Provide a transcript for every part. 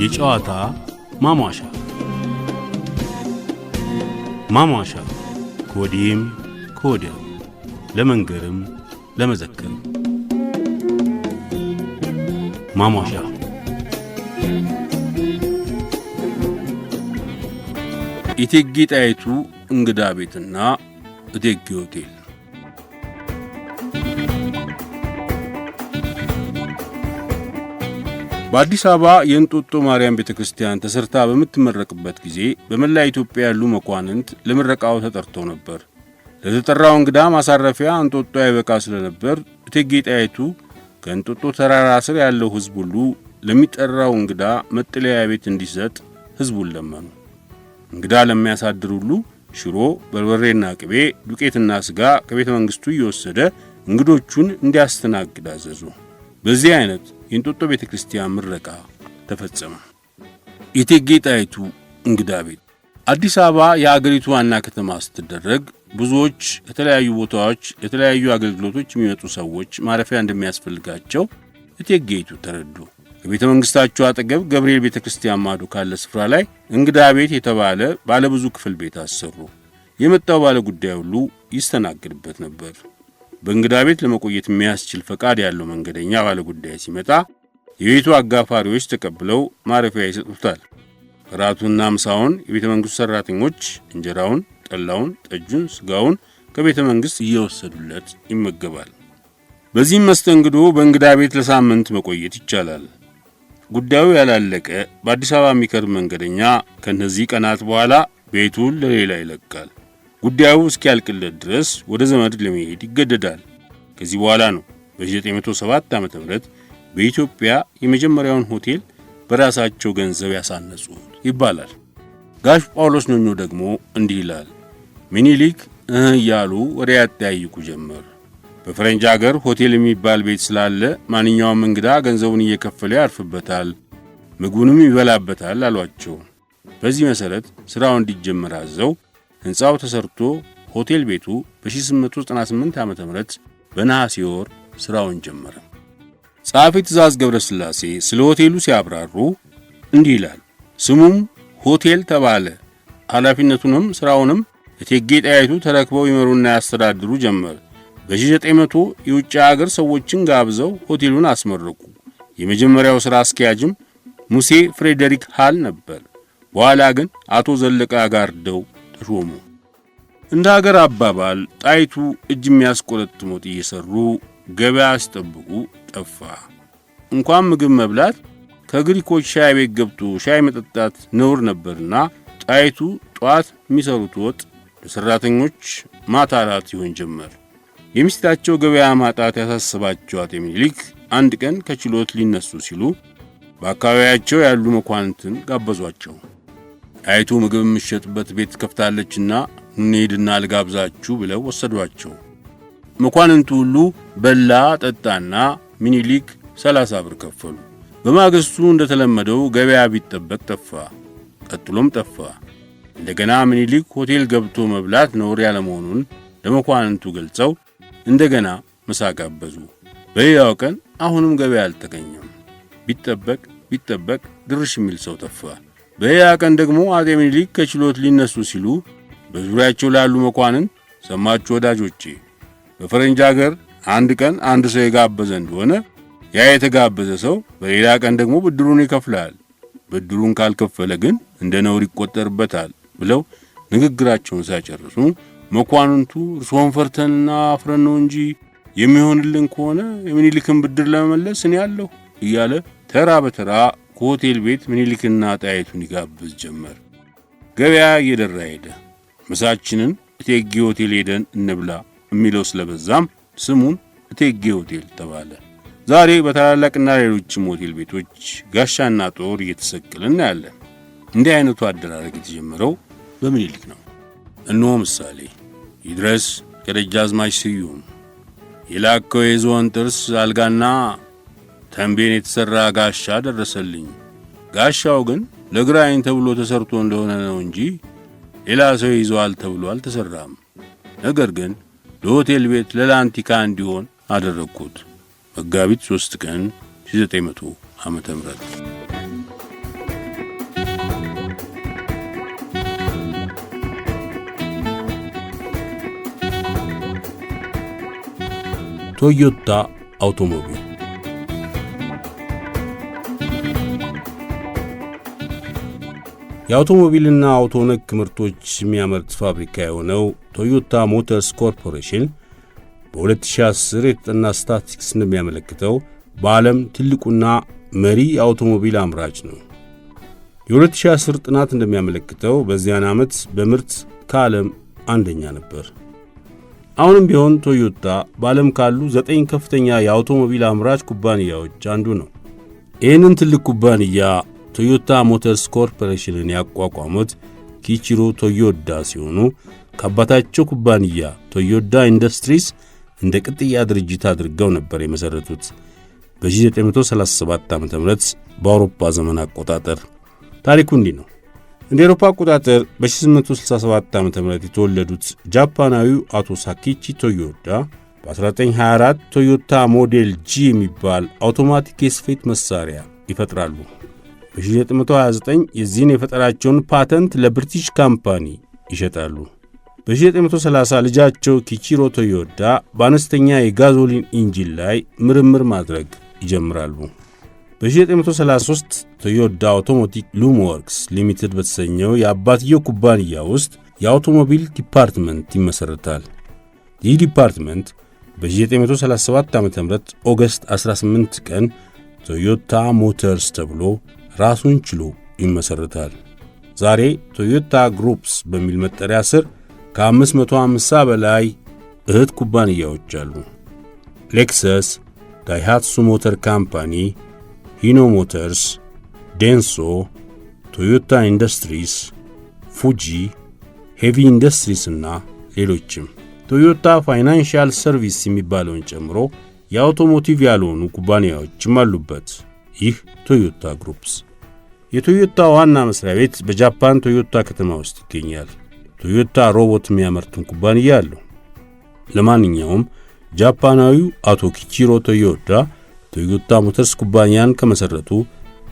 የጨዋታ ማሟሻ ማሟሻ ከወዲህም ከወዲያም ለመንገርም ለመዘከርም ማሟሻ እቴጌ ጣይቱ እንግዳ ቤትና እቴጌ ሆቴል። በአዲስ አበባ የእንጦጦ ማርያም ቤተክርስቲያን ተሰርታ በምትመረቅበት ጊዜ በመላ ኢትዮጵያ ያሉ መኳንንት ለምረቃው ተጠርተው ነበር። ለተጠራው እንግዳ ማሳረፊያ እንጦጦ አይበቃ ስለነበር እቴጌ ጣይቱ ከእንጦጦ ተራራ ስር ያለው ሕዝብ ሁሉ ለሚጠራው እንግዳ መጠለያ ቤት እንዲሰጥ ሕዝቡን ለመኑ። እንግዳ ለሚያሳድር ሁሉ ሽሮ፣ በርበሬና ቅቤ፣ ዱቄትና ስጋ ከቤተ መንግስቱ እየወሰደ እንግዶቹን እንዲያስተናግድ አዘዙ። በዚህ አይነት የእንጦጦ ቤተክርስቲያን ምረቃ ተፈጸመ። የእቴጌ ጣይቱ እንግዳ ቤት አዲስ አበባ የአገሪቱ ዋና ከተማ ስትደረግ ብዙዎች ከተለያዩ ቦታዎች የተለያዩ አገልግሎቶች የሚመጡ ሰዎች ማረፊያ እንደሚያስፈልጋቸው እቴጌይቱ ተረዱ። ከቤተ መንግስታቸው አጠገብ ገብርኤል ቤተክርስቲያን ማዶ ካለ ስፍራ ላይ እንግዳ ቤት የተባለ ባለ ብዙ ክፍል ቤት አሰሩ። የመጣው ባለ ጉዳይ ሁሉ ይስተናግድበት ነበር። በእንግዳ ቤት ለመቆየት የሚያስችል ፈቃድ ያለው መንገደኛ ባለ ጉዳይ ሲመጣ የቤቱ አጋፋሪዎች ተቀብለው ማረፊያ ይሰጡታል። ራቱና ምሳውን የቤተ መንግስቱ ሰራተኞች እንጀራውን፣ ጠላውን፣ ጠጁን፣ ስጋውን ከቤተ መንግስት እየወሰዱለት ይመገባል። በዚህም መስተንግዶ በእንግዳ ቤት ለሳምንት መቆየት ይቻላል። ጉዳዩ ያላለቀ በአዲስ አበባ የሚከርም መንገደኛ ከነዚህ ቀናት በኋላ ቤቱን ለሌላ ይለቃል። ጉዳዩ እስኪያልቅለት ድረስ ወደ ዘመድ ለመሄድ ይገደዳል። ከዚህ በኋላ ነው በ1907 ዓ.ም በኢትዮጵያ የመጀመሪያውን ሆቴል በራሳቸው ገንዘብ ያሳነጹት ይባላል። ጋሽ ጳውሎስ ኞኞ ደግሞ እንዲህ ይላል። ሚኒሊክ እያሉ ወሬ ያጠያይቁ ጀመር። በፈረንጅ ሀገር ሆቴል የሚባል ቤት ስላለ ማንኛውም እንግዳ ገንዘቡን እየከፈለ ያርፍበታል፣ ምግቡንም ይበላበታል አሏቸው። በዚህ መሰረት ስራው እንዲጀመር አዘው ሕንጻው ተሰርቶ ሆቴል ቤቱ በ1898 ዓ.ም በነሐሴ ወር ስራውን ጀመረ። ጸሐፊ ትእዛዝ ገብረስላሴ ስለ ሆቴሉ ሲያብራሩ እንዲህ ይላል። ስሙም ሆቴል ተባለ። ኃላፊነቱንም ስራውንም እቴጌ ጣይቱ ተረክበው ይመሩና ያስተዳድሩ ጀመር። በ1900 የውጭ ሀገር ሰዎችን ጋብዘው ሆቴሉን አስመረቁ። የመጀመሪያው ሥራ አስኪያጅም ሙሴ ፍሬዴሪክ ሃል ነበር። በኋላ ግን አቶ ዘለቀ አጋርደው ተሾሙ። እንደ ሀገር አባባል ጣይቱ እጅ የሚያስቆረጥም ወጥ እየሰሩ ገበያ ሲጠብቁ ጠፋ። እንኳን ምግብ መብላት ከግሪኮች ሻይ ቤት ገብቶ ሻይ መጠጣት ነውር ነበርና ጣይቱ ጧት የሚሰሩት ወጥ ለሰራተኞች ማታ ራት ይሆን ጀመር። የሚስታቸው ገበያ ማጣት ያሳሰባቸው አጤ ምኒልክ አንድ ቀን ከችሎት ሊነሱ ሲሉ በአካባቢያቸው ያሉ መኳንንትን ጋበዟቸው። ጣይቱ ምግብ የምትሸጥበት ቤት ከፍታለችና እንሂድና ልጋብዛችሁ ብለው ወሰዷቸው። መኳንንቱ ሁሉ በላ ጠጣና ምኒልክ 30 ብር ከፈሉ። በማግስቱ እንደተለመደው ገበያ ቢጠበቅ ጠፋ። ቀጥሎም ጠፋ። እንደገና ምኒልክ ሆቴል ገብቶ መብላት ነውር ያለ መሆኑን ለመኳንንቱ ገልጸው እንደገና ምሳ ጋበዙ። በሌላው ቀን አሁንም ገበያ አልተገኘም። ቢጠበቅ ድርሽ የሚል ሰው ጠፋ። በሌላ ቀን ደግሞ አጤ ምኒልክ ከችሎት ሊነሱ ሲሉ በዙሪያቸው ላሉ መኳንንት ሰማችሁ ወዳጆቼ፣ በፈረንጅ ሀገር አንድ ቀን አንድ ሰው የጋበዘ እንደሆነ ያ የተጋበዘ ሰው በሌላ ቀን ደግሞ ብድሩን ይከፍላል። ብድሩን ካልከፈለ ግን እንደ ነውር ይቆጠርበታል ብለው ንግግራቸውን ሳይጨርሱ መኳንንቱ እርሶን ፈርተንና አፍረን ነው እንጂ የሚሆንልን ከሆነ የምኒልክን ብድር ለመመለስ እኔ ያለሁ እያለ ተራ በተራ ከሆቴል ቤት ምኒልክና ጣይቱን ይጋብዝ ጀመር። ገበያ እየደራ ሄደ። ምሳችንን እቴጌ ሆቴል ሄደን እንብላ የሚለው ስለበዛም ስሙን እቴጌ ሆቴል ተባለ። ዛሬ በታላላቅና ሌሎችም ሆቴል ቤቶች ጋሻና ጦር እየተሰቀለ እናያለን። እንዲህ አይነቱ አደራረግ የተጀመረው በምኒልክ ነው። እነሆ ምሳሌ ይድረስ ከደጃዝማች ስዩም የላከው የዝሆን ጥርስ አልጋና ተንቤን የተሰራ ጋሻ ደረሰልኝ። ጋሻው ግን ለግራኝ ተብሎ ተሰርቶ እንደሆነ ነው እንጂ ሌላ ሰው ይዟል ተብሎ አልተሰራም። ነገር ግን ለሆቴል ቤት ለላንቲካ እንዲሆን አደረግኩት። መጋቢት 3 ቀን 1900 ዓመተ ምህረት ቶዮታ አውቶሞቢል የአውቶሞቢልና አውቶ ነክ ምርቶች የሚያመርት ፋብሪካ የሆነው ቶዮታ ሞተርስ ኮርፖሬሽን በ2010 የተጠና ስታቲስቲክስ እንደሚያመለክተው በዓለም ትልቁና መሪ የአውቶሞቢል አምራች ነው። የ2010 ጥናት እንደሚያመለክተው በዚያን ዓመት በምርት ከዓለም አንደኛ ነበር። አሁንም ቢሆን ቶዮታ በዓለም ካሉ 9 ከፍተኛ የአውቶሞቢል አምራች ኩባንያዎች አንዱ ነው። ይህንን ትልቅ ኩባንያ ቶዮታ ሞተርስ ኮርፖሬሽንን ያቋቋሙት ኪቺሮ ቶዮዳ ሲሆኑ ከአባታቸው ኩባንያ ቶዮዳ ኢንዱስትሪስ እንደ ቅጥያ ድርጅት አድርገው ነበር የመሠረቱት በ1937 ዓ.ም በአውሮፓ ዘመን አቆጣጠር። ታሪኩ እንዲህ ነው። እንደ አውሮፓ አቆጣጠር በ1867 ዓ.ም የተወለዱት ጃፓናዊው አቶ ሳኪቺ ቶዮዳ በ1924 ቶዮታ ሞዴል ጂ የሚባል አውቶማቲክ የስፌት መሳሪያ ይፈጥራሉ። በ1929 የዚህን የፈጠራቸውን ፓተንት ለብሪቲሽ ካምፓኒ ይሸጣሉ። በ1930 ልጃቸው ኪቺሮ ቶዮዳ በአነስተኛ የጋዞሊን ኢንጂን ላይ ምርምር ማድረግ ይጀምራሉ። በ1933 ቶዮዳ አውቶሞቲክ ሉም ወርክስ ሊሚትድ በተሰኘው የአባትየው ኩባንያ ውስጥ የአውቶሞቢል ዲፓርትመንት ይመሠረታል። ይህ ዲፓርትመንት በ1937 ዓ.ም ኦገስት 18 ቀን ቶዮታ ሞተርስ ተብሎ ራሱን ችሎ ይመሠረታል። ዛሬ ቶዮታ ግሩፕስ በሚል መጠሪያ ስር ከ550 በላይ እህት ኩባንያዎች አሉ። ሌክሰስ፣ ዳይሃትሱ ሞተር ካምፓኒ፣ ሂኖ ሞተርስ፣ ዴንሶ፣ ቶዮታ ኢንዱስትሪስ፣ ፉጂ፣ ሄቪ ኢንዱስትሪስ እና ሌሎችም። ቶዮታ ፋይናንሻል ሰርቪስ የሚባለውን ጨምሮ የአውቶሞቲቭ ያልሆኑ ኩባንያዎችም አሉበት። ይህ ቶዮታ ግሩፕስ። የቶዮታ ዋና መስሪያ ቤት በጃፓን ቶዮታ ከተማ ውስጥ ይገኛል። ቶዮታ ሮቦት የሚያመርቱን ኩባንያ አለው። ለማንኛውም ጃፓናዊው አቶ ኪቺሮ ቶዮዳ ቶዮታ ሞተርስ ኩባንያን ከመሠረቱ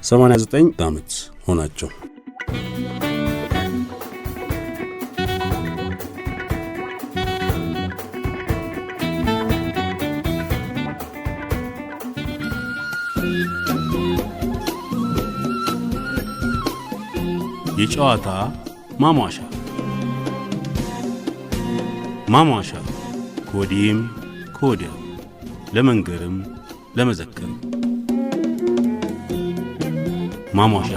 89 ዓመት ሆናቸው። የጨዋታ ማሟሻ ከወዲህም ከወዲያ ለመንገርም ለመዘከርም ማሟሻ